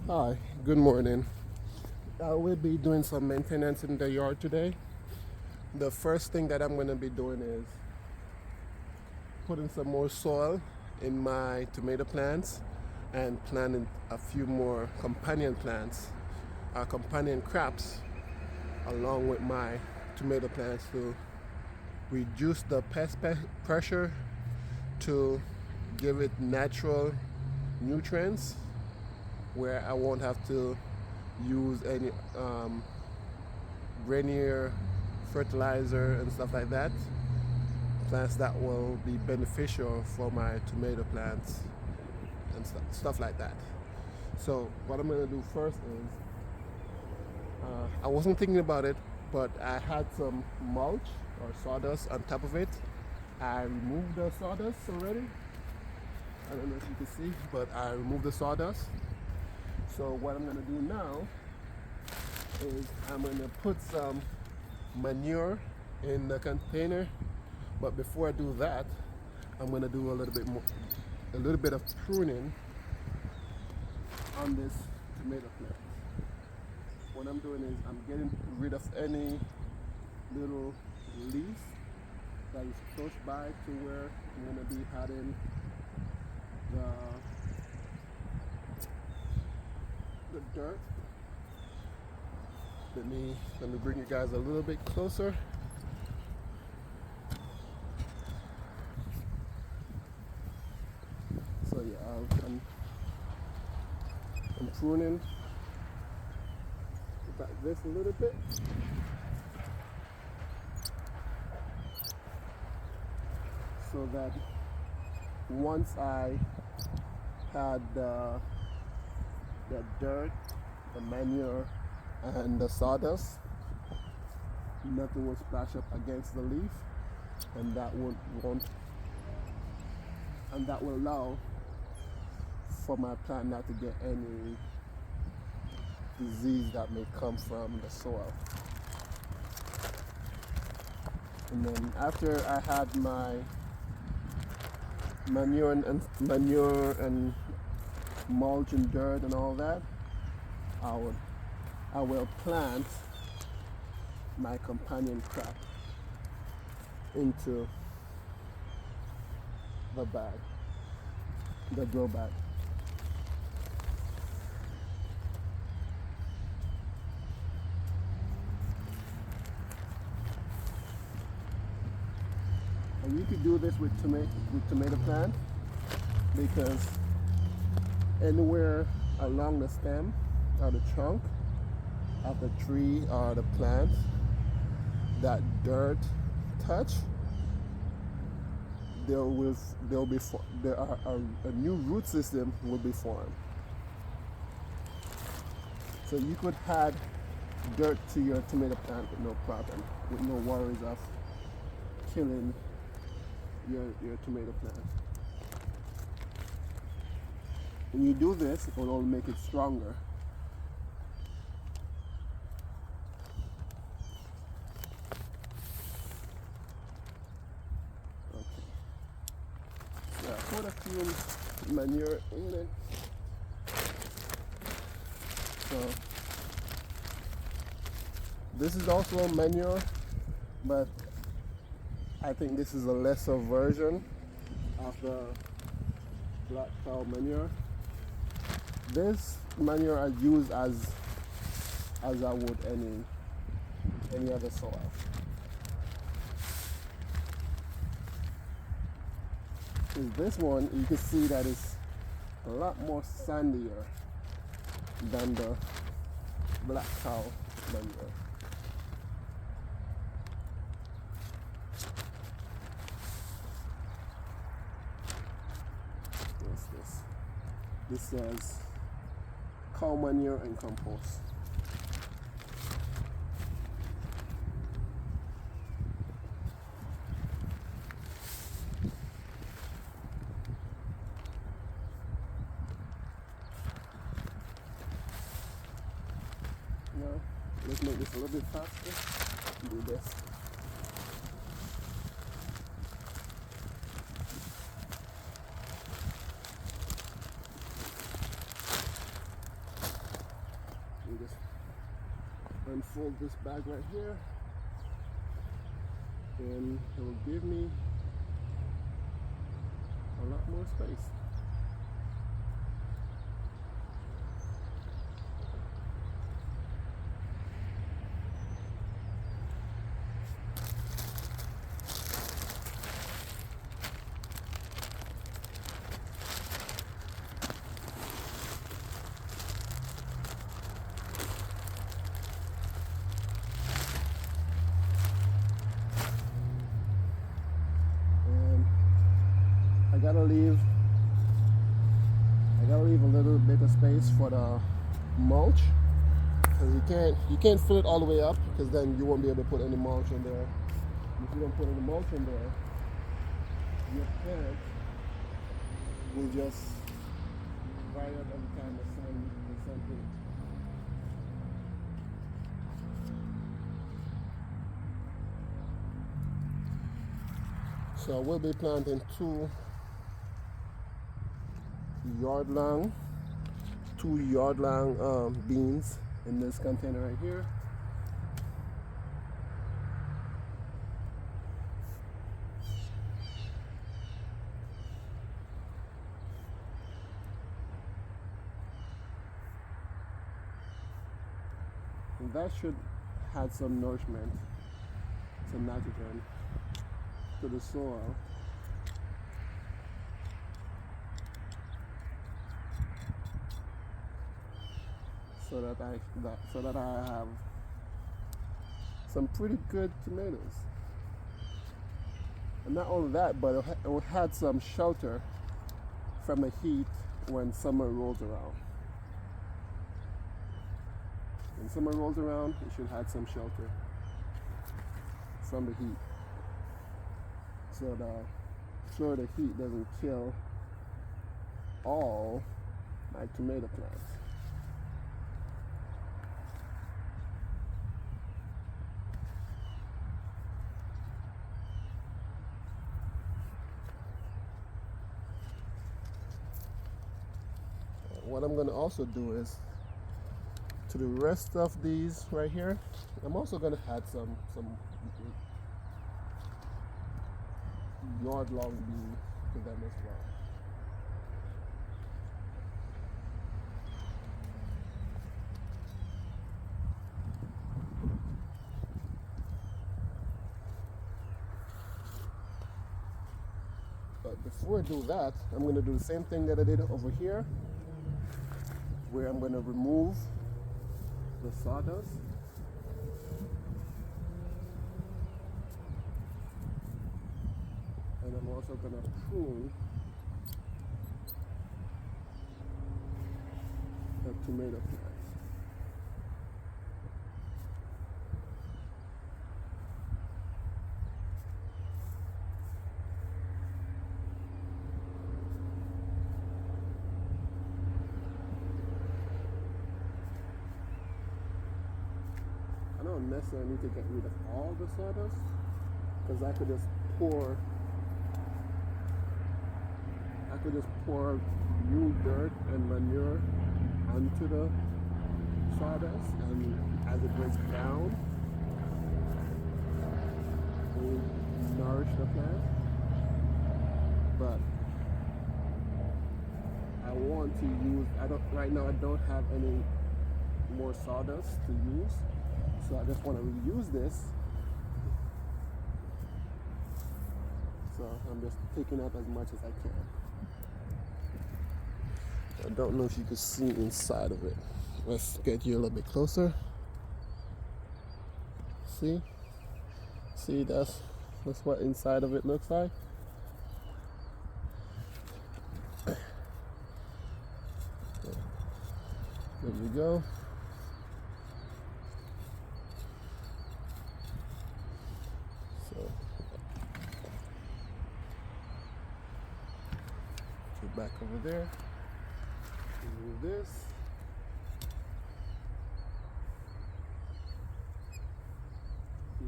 Hi, good morning. I will be doing some maintenance in the yard today. The first thing that I'm going to be doing is putting some more soil in my tomato plants and planting a few more companion plants, companion crops, along with my tomato plants to reduce the pressure, to give it natural nutrients where I won't have to use any grainier fertilizer and stuff like that. Plants that will be beneficial for my tomato plants and stuff like that. So what I'm gonna do first is, I wasn't thinking about it, but I had some mulch or sawdust on top of it. I removed the sawdust already. I don't know if you can see, but I removed the sawdust. So what I'm gonna do now is I'm gonna put some manure in the container. But before I do that, I'm gonna do a little bit of pruning on this tomato plant. What I'm doing is I'm getting rid of any little leaf that is close by to where I'm gonna be adding the dirt. Let me bring you guys a little bit closer. So yeah, I'm pruning like this a little bit. So that once I had the dirt, the manure, and the sawdust, nothing will splash up against the leaf, and that won't and that will allow for my plant not to get any disease that may come from the soil. And then after I had my manure and mulch and dirt and all that, I will plant my companion crop into the bag, the grow bag. And you could do this with tomato plant, because anywhere along the stem or the trunk of the tree or the plant that dirt touch, a new root system will be formed. So you could add dirt to your tomato plant with no problem, with no worries of killing your tomato plant. When you do this, it will only make it stronger. Okay. So I put a few manure in it. So this is also manure, but I think this is a lesser version of the black cow manure. This manure I use as I would any other soil. With this one, you can see that it's a lot more sandier than the black cow manure. What's this? This says cow manure and compost. Now, let's make this a little bit faster. Do this. just unfold this bag right here, and it will give me a lot more space. I gotta leave a little bit of space for the mulch, because you can't fill it all the way up, because then you won't be able to put any mulch in there. If you don't put any mulch in there, your plant will just dry up every time the sun hits. So we'll be planting 2 yard-long beans in this container right here. And that should add some nourishment, some nitrogen to the soil. So that I have some pretty good tomatoes. And not only that, but it will have some shelter from the heat when summer rolls around. When summer rolls around, it should have some shelter from the heat, so the heat doesn't kill all my tomato plants. What I'm going to also do is, to the rest of these right here, I'm also going to add some yard-long beans to them as well. But before I do that, I'm going to do the same thing that I did over here, where I'm going to remove the sawdust. And I'm also going to prune the tomato plants. I don't necessarily need to get rid of all the sawdust, because I could just pour new dirt and manure onto the sawdust, and as it breaks down, it will nourish the plant. But right now I don't have any more sawdust to use, so I just want to reuse this. So I'm just picking up as much as I can. I don't know if you can see inside of it. Let's get you a little bit closer. See, that's what inside of it looks like. There you go. So get back over there. Remove this. Do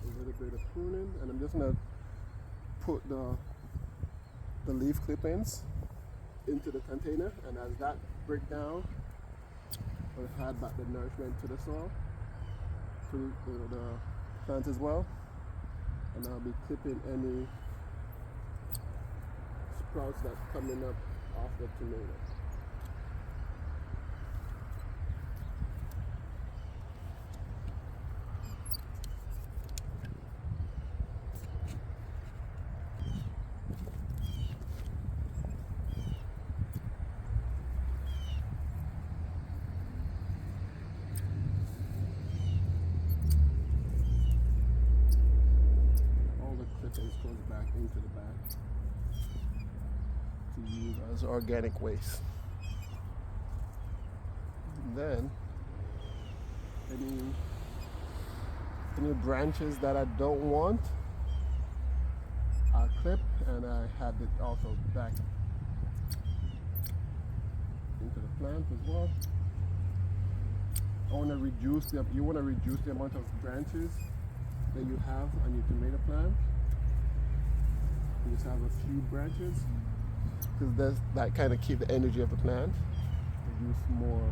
a little bit of pruning, and I'm just gonna put the leaf clippings into the container, and as that break down, will add back the nourishment to the soil, to the plant as well. And I'll be clipping any sprouts that's coming up off the tomato. Goes back into the bag to use as organic waste. And then any branches that I don't want, I clip, and I have it also back into the plant as well. You want to reduce the amount of branches that you have on your tomato plant. You just have a few branches, because that kind of keep the energy of the plant. Produce more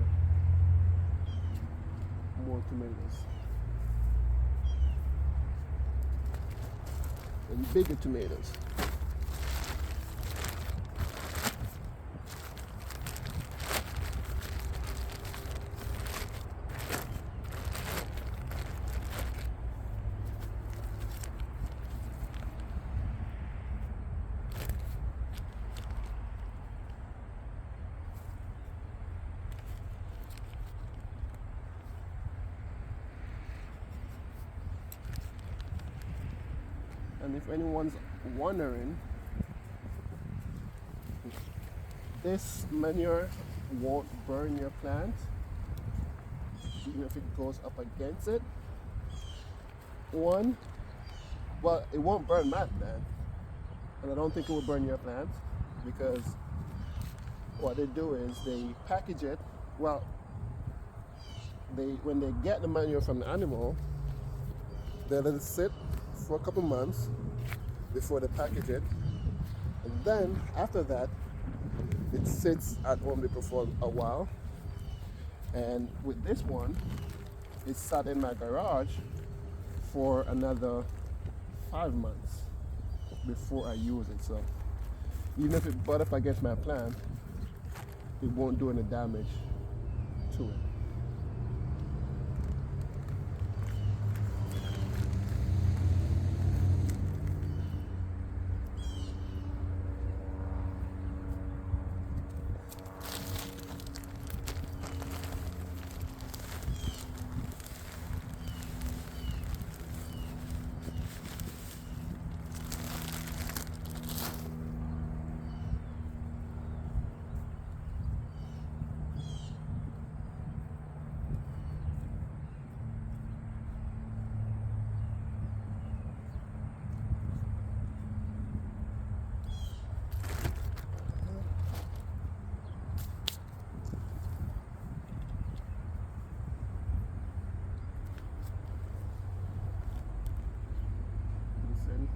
tomatoes and bigger tomatoes. And if anyone's wondering, this manure won't burn your plant, even if it goes up against it. Well, it won't burn my plant, and I don't think it will burn your plant, because what they do is they package it. Well, when they get the manure from the animal, they let it sit for a couple months before they package it, and then after that it sits at Home Depot for a while. And with this one, it sat in my garage for another 5 months before I use it. So even if it butt up against my plant, it won't do any damage to it.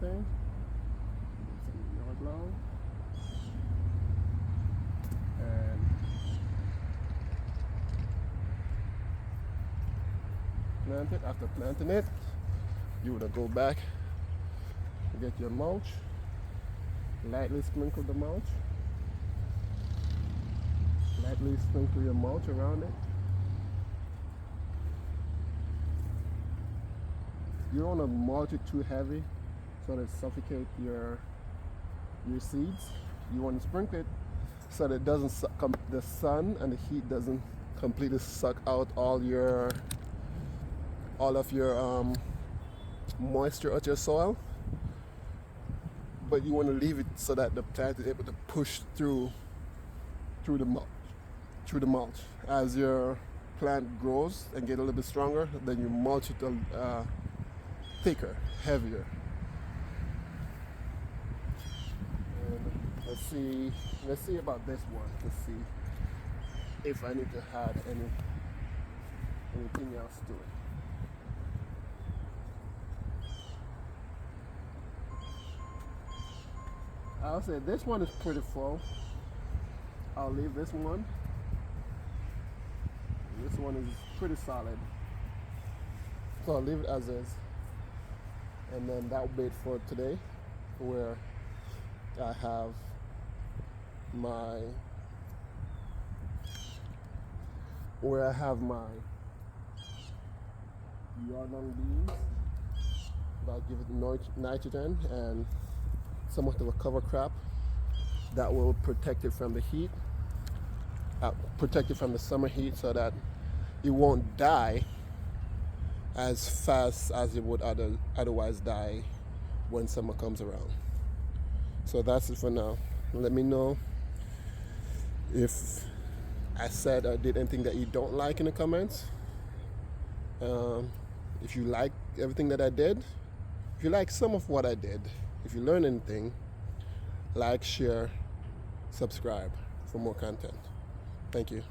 Thing. Some yellow glow. And plant it. After planting it, you would go back, get your mulch, lightly sprinkle the mulch, lightly sprinkle your mulch around it. You don't want to mulch it too heavy so that it suffocate your seeds. You want to sprinkle it so that it doesn't the sun and the heat doesn't completely suck out all of your moisture out your soil. But you want to leave it so that the plant is able to push through the mulch. As your plant grows and get a little bit stronger, then you mulch it thicker, heavier. Let's see about this one. Let's see if I need to add anything else to it. I'll say this one is pretty full. I'll leave this one. This one one is pretty solid. So I'll leave it as is. And then that will be it for today, where I have my yard-long beans. I'll give it nitrogen and somewhat of a cover crop that will protect it from the heat, protect it from the summer heat, so that it won't die as fast as it would otherwise die when summer comes around. So that's it for now. Let me know if I said or did anything that you don't like in the comments. If you like everything that I did, if you like some of what I did, if you learned anything, like, share, subscribe for more content. Thank you.